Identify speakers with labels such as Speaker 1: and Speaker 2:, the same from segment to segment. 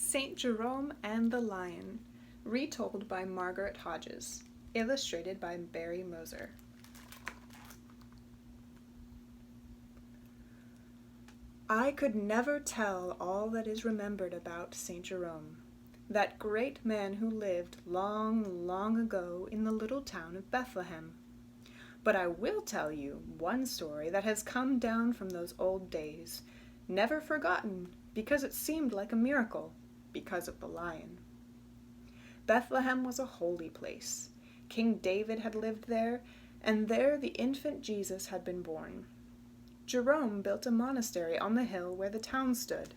Speaker 1: St. Jerome and the Lion, retold by Margaret Hodges, illustrated by Barry Moser. I could never tell all that is remembered about St. Jerome, that great man who lived long, long ago in the little town of Bethlehem. But I will tell you one story that has come down from those old days, never forgotten because it seemed like a miracle, because of the lion. Bethlehem was a holy place. King David had lived there, and there the infant Jesus had been born. Jerome built a monastery on the hill where the town stood.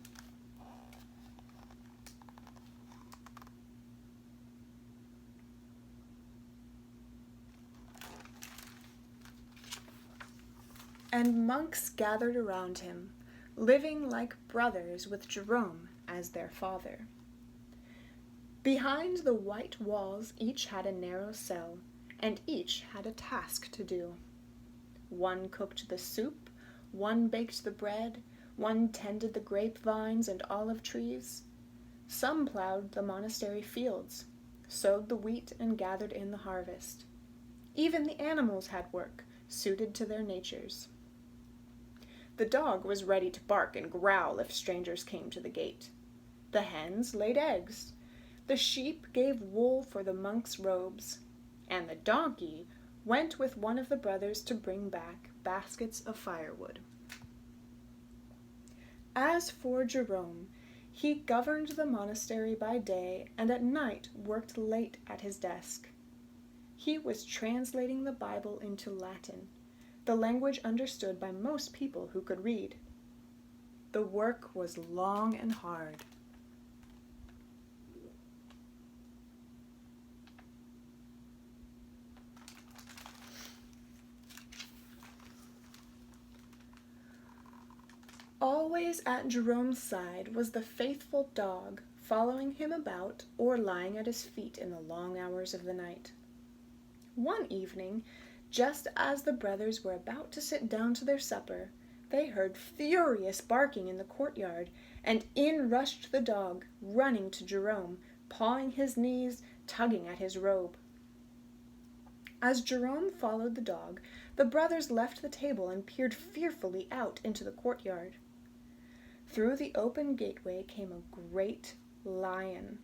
Speaker 1: And monks gathered around him, living like brothers with Jerome as their father. Behind the white walls each had a narrow cell, and each had a task to do. One cooked the soup, one baked the bread, one tended the grapevines and olive trees. Some plowed the monastery fields, sowed the wheat and gathered in the harvest. Even the animals had work, suited to their natures. The dog was ready to bark and growl if strangers came to the gate. The hens laid eggs. The sheep gave wool for the monks' robes, and the donkey went with one of the brothers to bring back baskets of firewood. As for Jerome, he governed the monastery by day and at night worked late at his desk. He was translating the Bible into Latin, the language understood by most people who could read. The work was long and hard. Always at Jerome's side was the faithful dog, following him about or lying at his feet in the long hours of the night. One evening, just as the brothers were about to sit down to their supper, they heard furious barking in the courtyard, and in rushed the dog, running to Jerome, pawing his knees, tugging at his robe. As Jerome followed the dog, the brothers left the table and peered fearfully out into the courtyard. Through the open gateway came a great lion.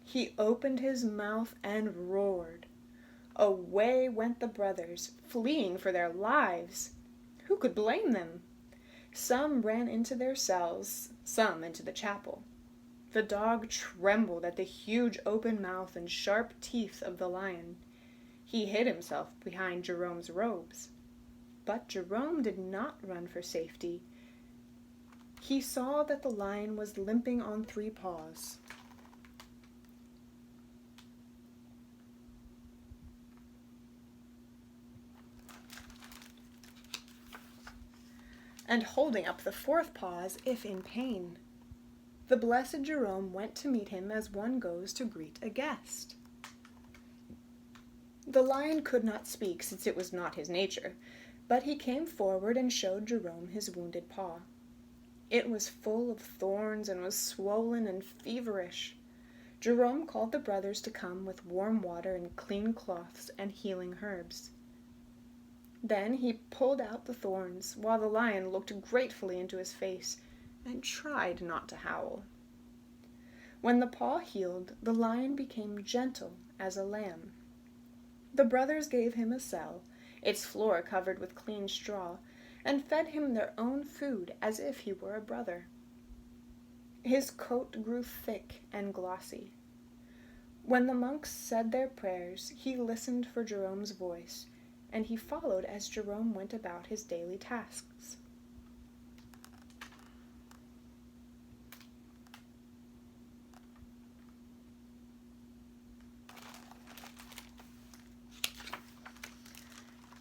Speaker 1: He opened his mouth and roared. Away went the brothers, fleeing for their lives. Who could blame them? Some ran into their cells, some into the chapel. The dog trembled at the huge open mouth and sharp teeth of the lion. He hid himself behind Jerome's robes. But Jerome did not run for safety. He saw that the lion was limping on 3 paws. And holding up the 4th paw as if in pain. The blessed Jerome went to meet him as one goes to greet a guest. The lion could not speak, since it was not his nature, but he came forward and showed Jerome his wounded paw. It was full of thorns and was swollen and feverish. Jerome called the brothers to come with warm water and clean cloths and healing herbs. Then he pulled out the thorns, while the lion looked gratefully into his face and tried not to howl. When the paw healed, the lion became gentle as a lamb. The brothers gave him a cell, its floor covered with clean straw, and fed him their own food as if he were a brother. His coat grew thick and glossy. When the monks said their prayers, he listened for Jerome's voice, and he followed as Jerome went about his daily tasks.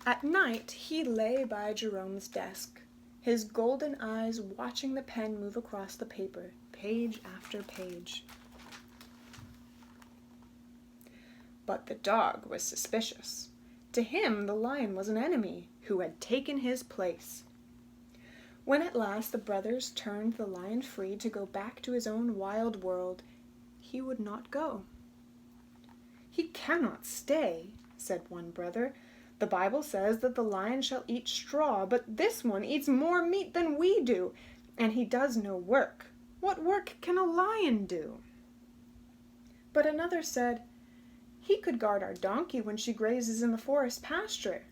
Speaker 1: At night, he lay by Jerome's desk, his golden eyes watching the pen move across the paper, page after page. But the dog was suspicious. To him, the lion was an enemy who had taken his place. When at last the brothers turned the lion free to go back to his own wild world, he would not go. "He cannot stay," said one brother. "The Bible says that the lion shall eat straw, but this one eats more meat than we do, and he does no work. What work can a lion do?" But another said, "He could guard our donkey when she grazes in the forest pasture."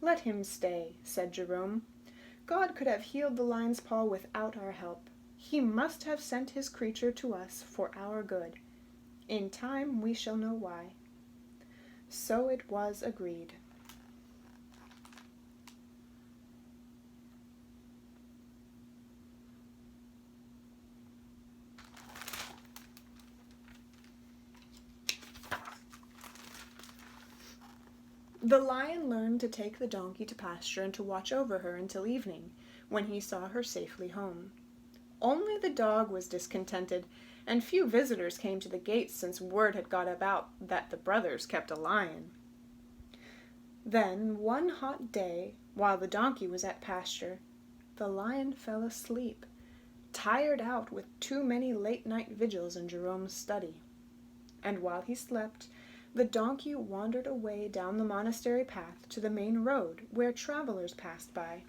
Speaker 1: "Let him stay," said Jerome. "God could have healed the lion's paw without our help. He must have sent his creature to us for our good. In time we shall know why." So it was agreed. The lion learned to take the donkey to pasture and to watch over her until evening, when he saw her safely home. Only the dog was discontented, and few visitors came to the gates since word had got about that the brothers kept a lion. Then, one hot day, while the donkey was at pasture, the lion fell asleep, tired out with too many late-night vigils in Jerome's study. And while he slept, the donkey wandered away down the monastery path to the main road, where travelers passed by.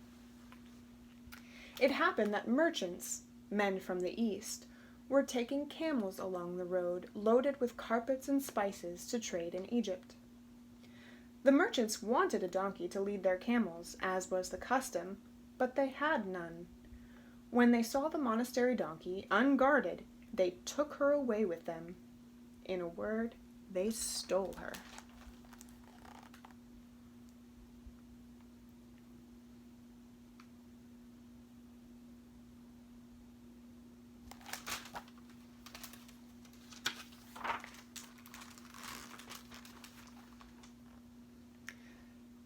Speaker 1: It happened that merchants, men from the east, were taking camels along the road, loaded with carpets and spices to trade in Egypt. The merchants wanted a donkey to lead their camels, as was the custom, but they had none. When they saw the monastery donkey, unguarded, they took her away with them. In a word, they stole her.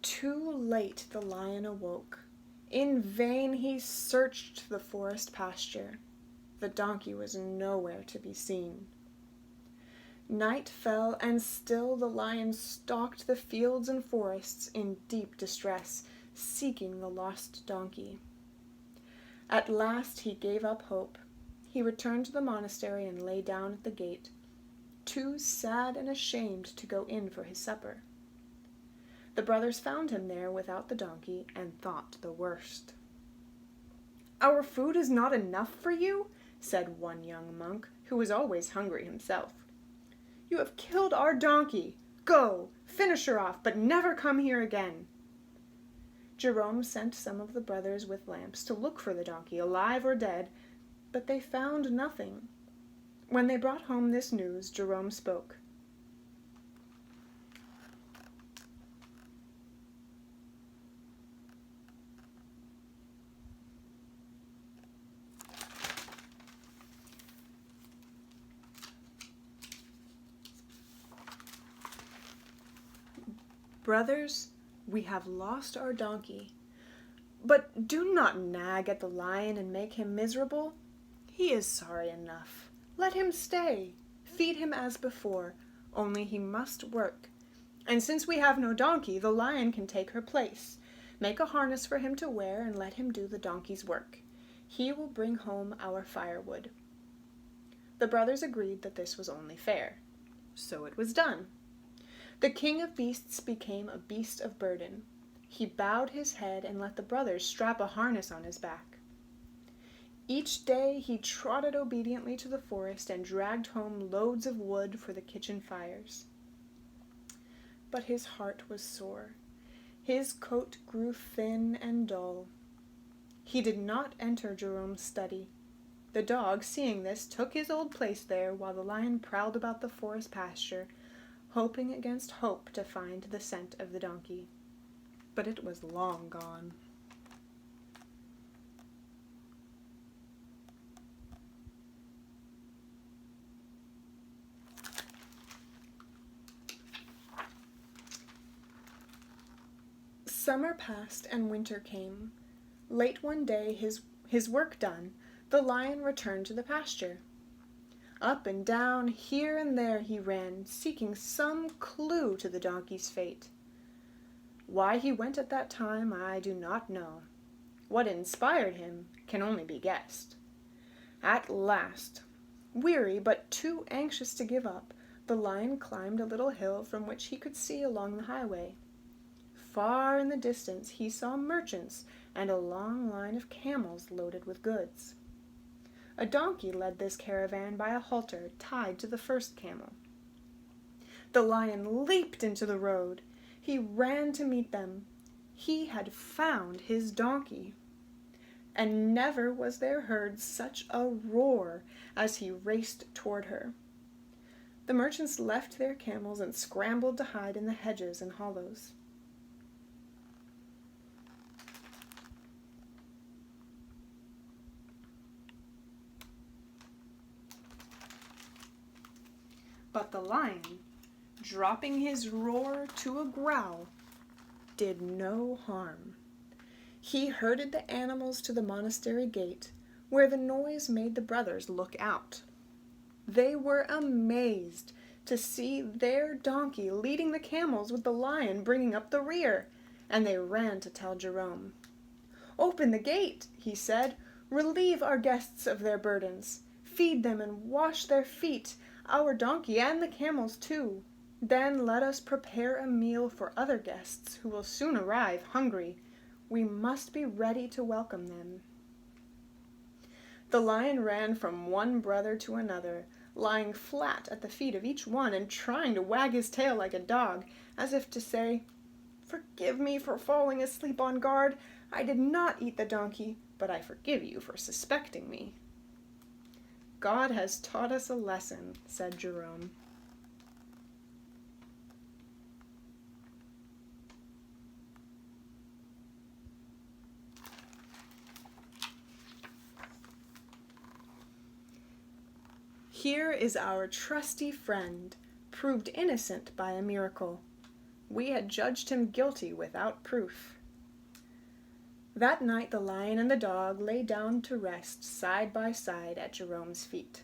Speaker 1: Too late the lion awoke. In vain he searched the forest pasture. The donkey was nowhere to be seen. Night fell, and still the lion stalked the fields and forests in deep distress, seeking the lost donkey. At last he gave up hope. He returned to the monastery and lay down at the gate, too sad and ashamed to go in for his supper. The brothers found him there without the donkey and thought the worst. "Our food is not enough for you," said one young monk, who was always hungry himself. "You have killed our donkey. Go, finish her off, but never come here again." Jerome sent some of the brothers with lamps to look for the donkey, alive or dead, but they found nothing. When they brought home this news, Jerome spoke. "Brothers, we have lost our donkey. But do not nag at the lion and make him miserable. He is sorry enough. Let him stay. Feed him as before, only he must work. And since we have no donkey, the lion can take her place. Make a harness for him to wear and let him do the donkey's work. He will bring home our firewood." The brothers agreed that this was only fair. So it was done. The king of beasts became a beast of burden. He bowed his head and let the brothers strap a harness on his back. Each day he trotted obediently to the forest and dragged home loads of wood for the kitchen fires. But his heart was sore. His coat grew thin and dull. He did not enter Jerome's study. The dog, seeing this, took his old place there while the lion prowled about the forest pasture, hoping against hope to find the scent of the donkey. But it was long gone. Summer passed and winter came. Late one day, his work done, the lion returned to the pasture. Up and down, here and there he ran, seeking some clue to the donkey's fate. Why he went at that time, I do not know. What inspired him can only be guessed. At last, weary but too anxious to give up, the lion climbed a little hill from which he could see along the highway. Far in the distance he saw merchants and a long line of camels loaded with goods. A donkey led this caravan by a halter tied to the first camel. The lion leaped into the road. He ran to meet them. He had found his donkey. And never was there heard such a roar as he raced toward her. The merchants left their camels and scrambled to hide in the hedges and hollows. But the lion, dropping his roar to a growl, did no harm. He herded the animals to the monastery gate, where the noise made the brothers look out. They were amazed to see their donkey leading the camels with the lion bringing up the rear, and they ran to tell Jerome. "Open the gate," he said. "Relieve our guests of their burdens. Feed them and wash their feet, our donkey and the camels too. Then let us prepare a meal for other guests who will soon arrive hungry. We must be ready to welcome them." The lion ran from one brother to another, lying flat at the feet of each one and trying to wag his tail like a dog, as if to say, "Forgive me for falling asleep on guard. I did not eat the donkey, but I forgive you for suspecting me." "God has taught us a lesson," said Jerome. Here is our trusty friend, proved innocent by a miracle. We had judged him guilty without proof. That night the lion and the dog lay down to rest side by side at Jerome's feet.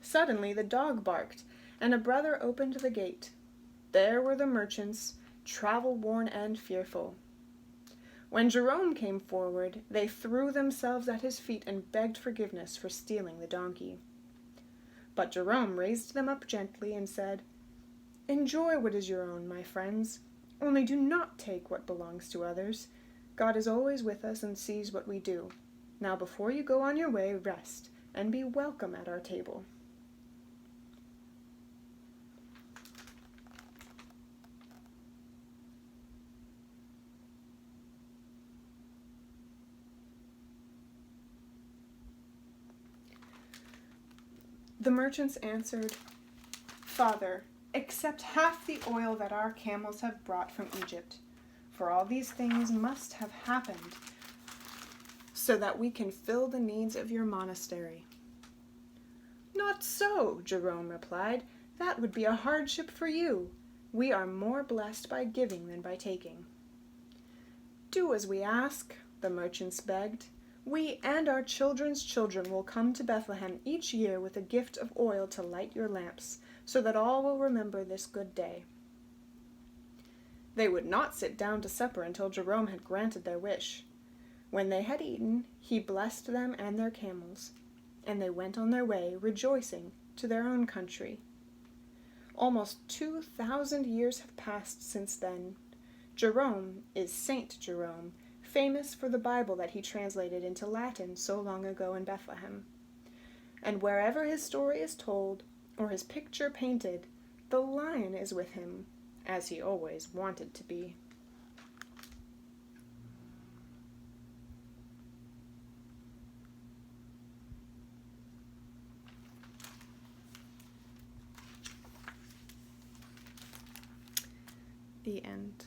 Speaker 1: Suddenly the dog barked, and a brother opened the gate. There were the merchants, travel-worn and fearful. When Jerome came forward, they threw themselves at his feet and begged forgiveness for stealing the donkey. But Jerome raised them up gently and said, "Enjoy what is your own, my friends. Only do not take what belongs to others. God is always with us and sees what we do. Now before you go on your way, rest, and be welcome at our table." The merchants answered, "Father, accept half the oil that our camels have brought from Egypt, for all these things must have happened so that we can fill the needs of your monastery." "Not so," Jerome replied. "That would be a hardship for you. We are more blessed by giving than by taking." "Do as we ask," the merchants begged. "We and our children's children will come to Bethlehem each year with a gift of oil to light your lamps, so that all will remember this good day." They would not sit down to supper until Jerome had granted their wish. When they had eaten, he blessed them and their camels, and they went on their way, rejoicing, to their own country. Almost 2,000 years have passed since then. Jerome is Saint Jerome, famous for the Bible that he translated into Latin so long ago in Bethlehem. And wherever his story is told, or his picture painted, the lion is with him, as he always wanted to be. The end.